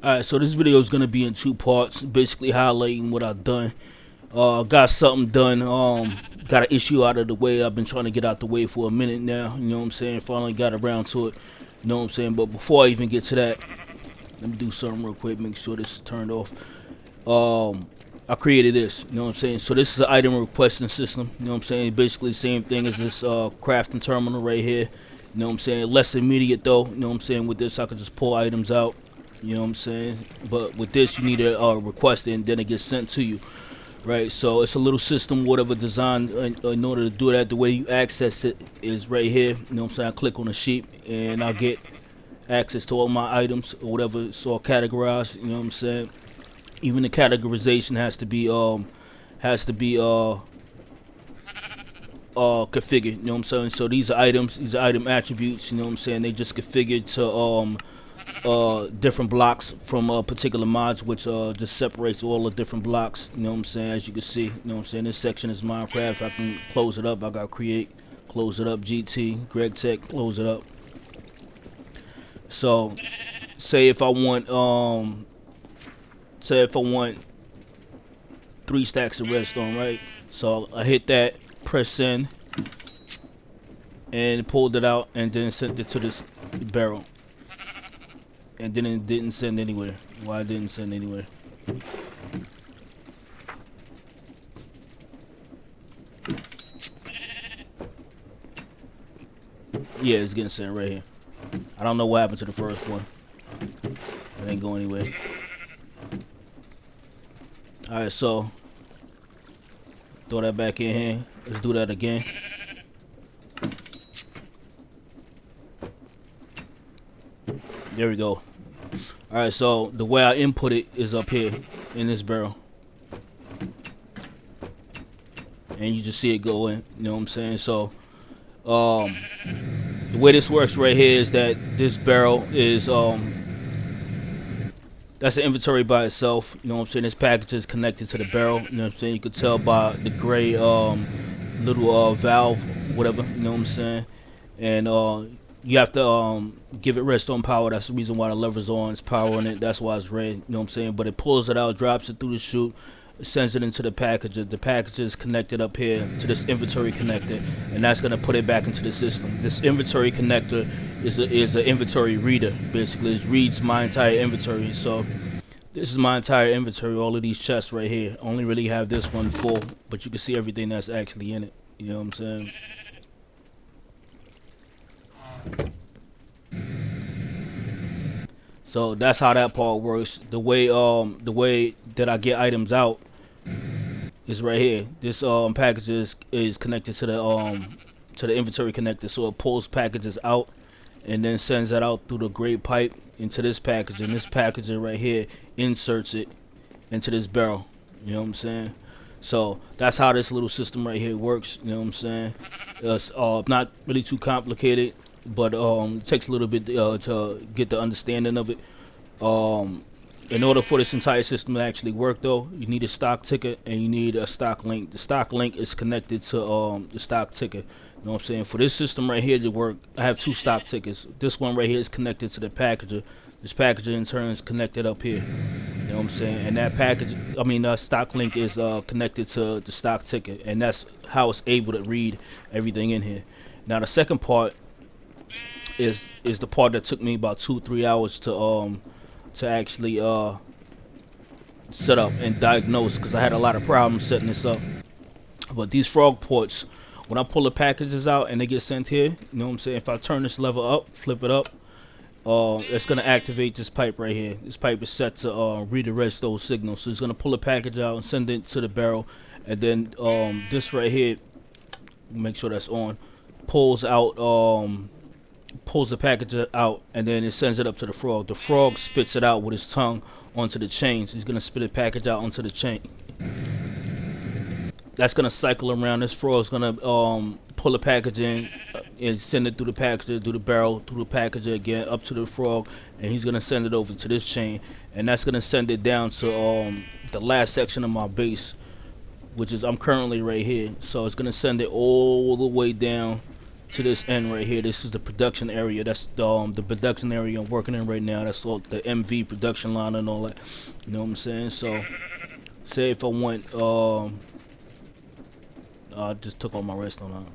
Alright, so this video is gonna be in two parts, basically highlighting what I've done. Got something done, got an issue out of the way. I've been trying to get out the way for a minute now, you know what I'm saying? Finally got around to it, you know what I'm saying? But before I even get to that, let me do something real quick, make sure this is turned off. I created this, you know what I'm saying? So this is an item requesting system, you know what I'm saying? Basically the same thing as this crafting terminal right here, you know what I'm saying? Less immediate though, you know what I'm saying? With this I could just pull items out, you know what I'm saying? But with this you need to request it and then it gets sent to you, right? So it's a little system, whatever design in order to do that. The way you access it is right here, you know what I'm saying? I click on the sheet and I'll get access to all my items or whatever it's all categorized, you know what I'm saying? Even the categorization has to be configured, you know what I'm saying? So these are items, these are item attributes, you know what I'm saying? They just configured to different blocks from particular mods, which just separates all the different blocks, you know what I'm saying? As you can see, you know what I'm saying? This section is Minecraft. I can close it up. I got create, close it up, GT, Greg Tech, close it up. So say if I want 3 stacks of redstone, right? So I hit that, press send, and it pulled it out and then sent it to this barrel. And then it didn't send anywhere. Why it didn't send anywhere? Yeah, it's getting sent right here. I don't know what happened to the first one. It ain't going anywhere. Alright, so throw that back in here. Let's do that again. There we go. Alright, so the way I input it is up here in this barrel. And you just see it go in, you know what I'm saying? So the way this works right here is that this barrel is that's the inventory by itself, you know what I'm saying? This package is connected to the barrel, you know what I'm saying? You could tell by the gray little valve, whatever, you know what I'm saying? And you have to give it redstone power. That's the reason why the lever's on. It's powering it. That's why it's red, you know what I'm saying? But it pulls it out, drops it through the chute, sends it into the package. The package is connected up here to this inventory connector, and that's gonna put it back into the system. This inventory connector is an inventory reader. Basically, it reads my entire inventory. So this is my entire inventory. All of these chests right here. Only really have this one full, but you can see everything that's actually in it. You know what I'm saying? So that's how that part works. The way that I get items out is right here. This package is connected to the inventory connector, so it pulls packages out and then sends that out through the gray pipe into this package, and this package right here inserts it into this barrel. You know what I'm saying? So that's how this little system right here works. You know what I'm saying? It's not really too complicated, but it takes a little bit to get the understanding of it. In order for this entire system to actually work, though, you need a stock ticker and you need a stock link. The stock link is connected to the stock ticker. You know what I'm saying? For this system right here to work, I have 2 stock tickets. This one right here is connected to the packager. This packager in turn is connected up here. You know what I'm saying? And that package, stock link is connected to the stock ticker, and that's how it's able to read everything in here. Now the second part is the part that took me about 2-3 hours to actually set up and diagnose, because I had a lot of problems setting this up. But these Frogports, when I pull the packages out and they get sent here, you know what I'm saying? If I turn this lever up, flip it up, it's gonna activate this pipe right here. This pipe is set to read the redstone signal, so it's gonna pull the package out and send it to the barrel, and then this right here, make sure that's on, pulls the package out, and then it sends it up to the frog. The frog spits it out with his tongue onto the chain. So he's gonna spit the package out onto the chain. That's gonna cycle around. This frog's gonna pull the package in and send it through the packager, through the barrel, through the packager again, up to the frog, and he's gonna send it over to this chain, and that's gonna send it down to the last section of my base, which is I'm currently right here. So it's gonna send it all the way down to this end right here. This is the production area. That's the production area I'm working in right now. That's all the MV production line and all that. You know what I'm saying? So, say if I went, I just took all my redstone out.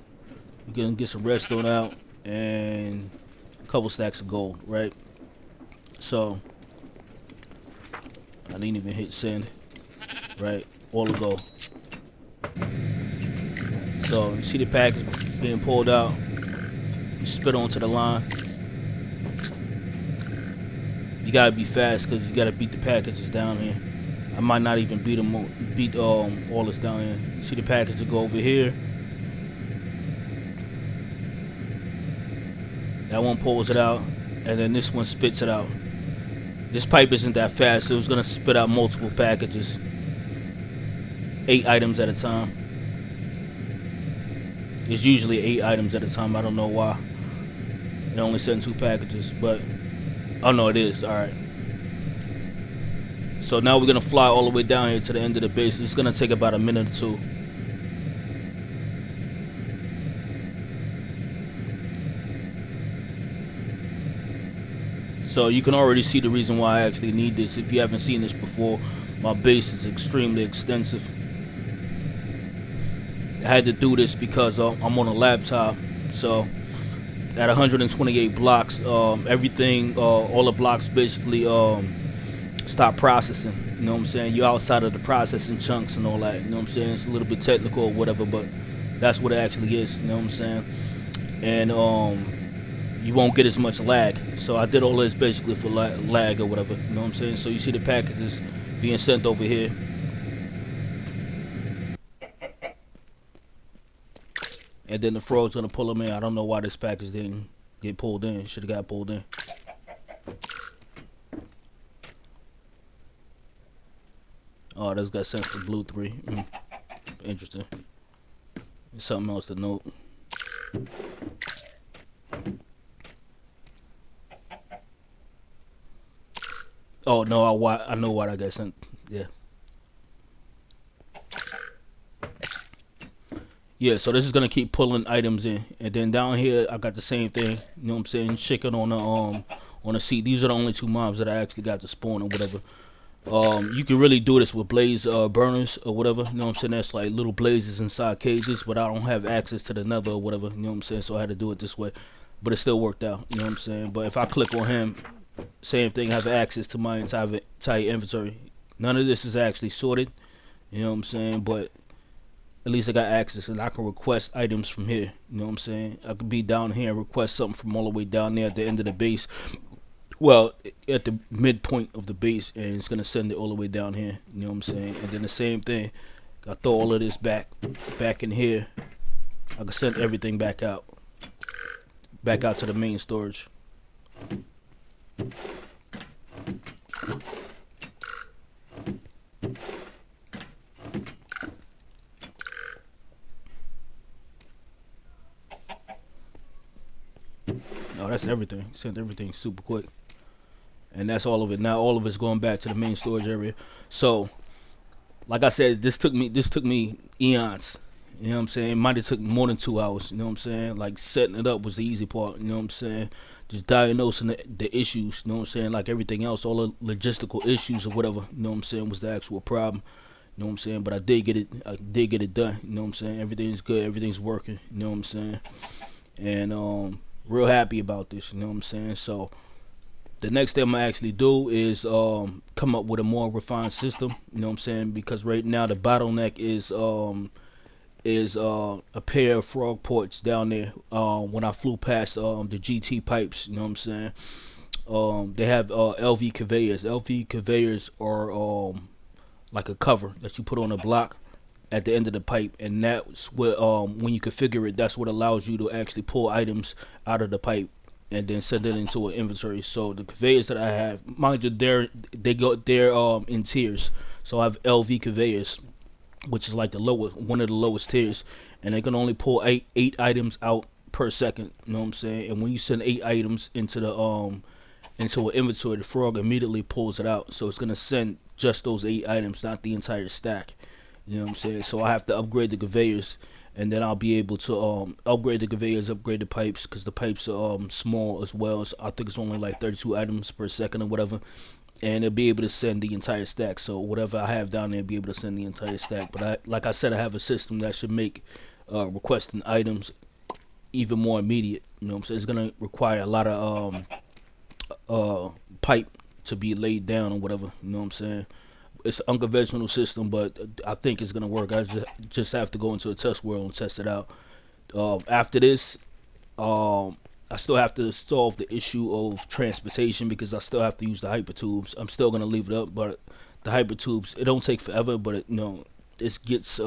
We're gonna get some redstone out and a couple stacks of gold, right? So, I didn't even hit send, right? All the gold. So, you see the package being pulled out. You spit onto the line. You gotta be fast because you gotta beat the packages down here. I might not even beat all this down here. You see the package to go over here. That one pulls it out, and then this one spits it out. This pipe isn't that fast, so it's gonna spit out multiple packages, 8 items at a time. It's usually 8 items at a time. I don't know why. It only sent 2 packages, but oh no, it is. All right. So now we're gonna fly all the way down here to the end of the base. It's gonna take about a minute or 2. So you can already see the reason why I actually need this. If you haven't seen this before, my base is extremely extensive. I had to do this because I'm on a laptop. So at 128 blocks, everything, all the blocks basically stop processing. You know what I'm saying? You're outside of the processing chunks and all that. You know what I'm saying? It's a little bit technical or whatever, but that's what it actually is. You know what I'm saying? And you won't get as much lag. So I did all this basically for lag or whatever. You know what I'm saying? So you see the packages being sent over here. And then the frog's gonna pull them in. I don't know why this package didn't get pulled in. Should have got pulled in. Oh, this got sent for blue 3. Interesting. There's something else to note. Oh no, I know why that got sent. Yeah. Yeah, so this is gonna keep pulling items in, and then down here I got the same thing. You know what I'm saying? Chicken on the seat. These are the only 2 mobs that I actually got to spawn or whatever. You can really do this with blaze burners or whatever. You know what I'm saying? That's like little blazes inside cages, but I don't have access to the nether or whatever. You know what I'm saying? So I had to do it this way, but it still worked out. You know what I'm saying? But if I click on him, same thing. I have access to my entire inventory. None of this is actually sorted. You know what I'm saying? But at least I got access and I can request items from here. You know what I'm saying? I could be down here and request something from all the way down there at the end of the base. Well, at the midpoint of the base, and it's gonna send it all the way down here. You know what I'm saying? And then the same thing. I throw all of this back in here. I can send everything back out to the main storage. Oh, that's everything. Sent everything super quick. And that's all of it. Now all of it's going back to the main storage area. So, like I said, this took me eons. You know what I'm saying? It might have took more than 2 hours. You know what I'm saying? Like setting it up was the easy part. You know what I'm saying? Just diagnosing the issues. You know what I'm saying? Like everything else, all the logistical issues or whatever. You know what I'm saying? Was the actual problem. You know what I'm saying? But I did get it done. You know what I'm saying? Everything's good. Everything's working. You know what I'm saying? And real happy about this. You know what I'm saying? So the next thing I'm gonna actually do is come up with a more refined system. You know what I'm saying? Because right now the bottleneck is a pair of Frogports down there. When I flew past the GT pipes, you know what I'm saying? They have LV conveyors. LV conveyors are like a cover that you put on a block at the end of the pipe, and that's what when you configure it, that's what allows you to actually pull items out of the pipe and then send it into an inventory. So the conveyors that I have, mind you, they're in tiers. So I have LV conveyors, which is like one of the lowest tiers, and they can only pull eight items out per second. You know what I'm saying? And when you send 8 items into an inventory, the frog immediately pulls it out. So it's gonna send just those 8 items, not the entire stack. You know what I'm saying? So I have to upgrade the conveyors. and then I'll be able to upgrade the conveyors, upgrade the pipes, because the pipes are small as well. So I think it's only like 32 items per second or whatever, and it'll be able to send the entire stack. So whatever I have down there, be able to send the entire stack. But like I said, I have a system that should make requesting items even more immediate. You know what I'm saying? It's gonna require a lot of pipe to be laid down or whatever. You know what I'm saying? It's an unconventional system, but I think it's gonna work. I just have to go into a test world and test it out. After this, um, I still have to solve the issue of transportation because I still have to use the hypertubes. I'm still gonna leave it up, but the hypertubes, it don't take forever, but it gets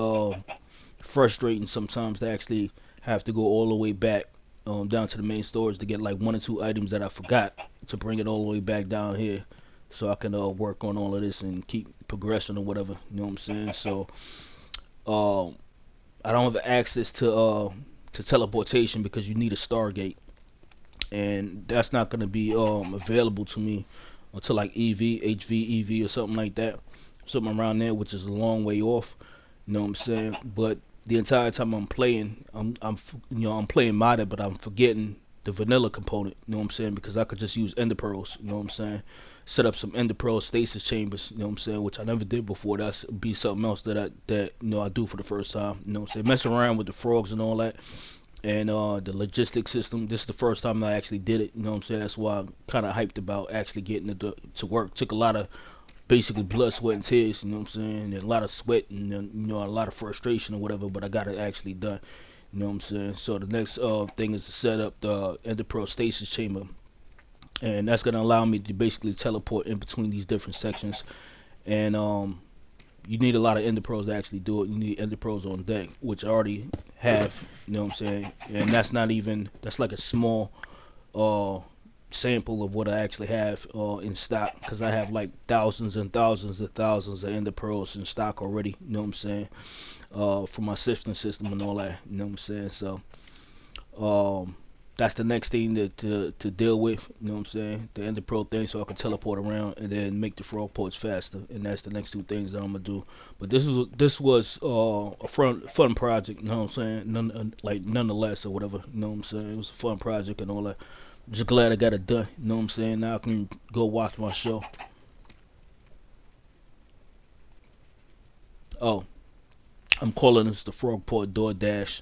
frustrating sometimes to actually have to go all the way back down to the main storage to get like one or two items that I forgot to bring it all the way back down here so I can work on all of this and keep progressing or whatever. You know what I'm saying? So um, I don't have access to teleportation because you need a Stargate, and that's not gonna be available to me until like EV, or something like that, something around there, which is a long way off. You know what I'm saying? But the entire time I'm playing, I'm playing modded, but I'm forgetting the vanilla component. You know what I'm saying? Because I could just use ender pearls. You know what I'm saying? Set up some ender pearl stasis chambers. You know what I'm saying? Which I never did before. That's be something else that I do for the first time. You know what I'm saying? Mess around with the frogs and all that, and the logistics system. This is the first time I actually did it. You know what I'm saying? That's why I'm kind of hyped about actually getting it to work. Took a lot of basically blood, sweat, and tears. You know what I'm saying? And a lot of sweat and a lot of frustration or whatever. But I got it actually done. You know what I'm saying? So the next thing is to set up the Enderpearl stasis chamber, and that's gonna allow me to basically teleport in between these different sections. And you need a lot of Enderpearls to actually do it. You need Enderpearls on deck, which I already have. You know what I'm saying? And that's like a small uh sample of what I actually have in stock because I have like thousands and thousands and thousands of ender pearls in stock already. You know what I'm saying? For my sifting system and all that. You know what I'm saying? So um, that's the next thing to deal with. You know what I'm saying? The ender pearl thing, so I can teleport around and then make the frog ports faster. And that's the next two things that I'm gonna do. But this was a fun project. You know what I'm saying? Nonetheless or whatever. You know what I'm saying? It was a fun project and all that. Just glad I got it done. You know what I'm saying? Now I can go watch my show. Oh, I'm calling this the Frogport DoorDash.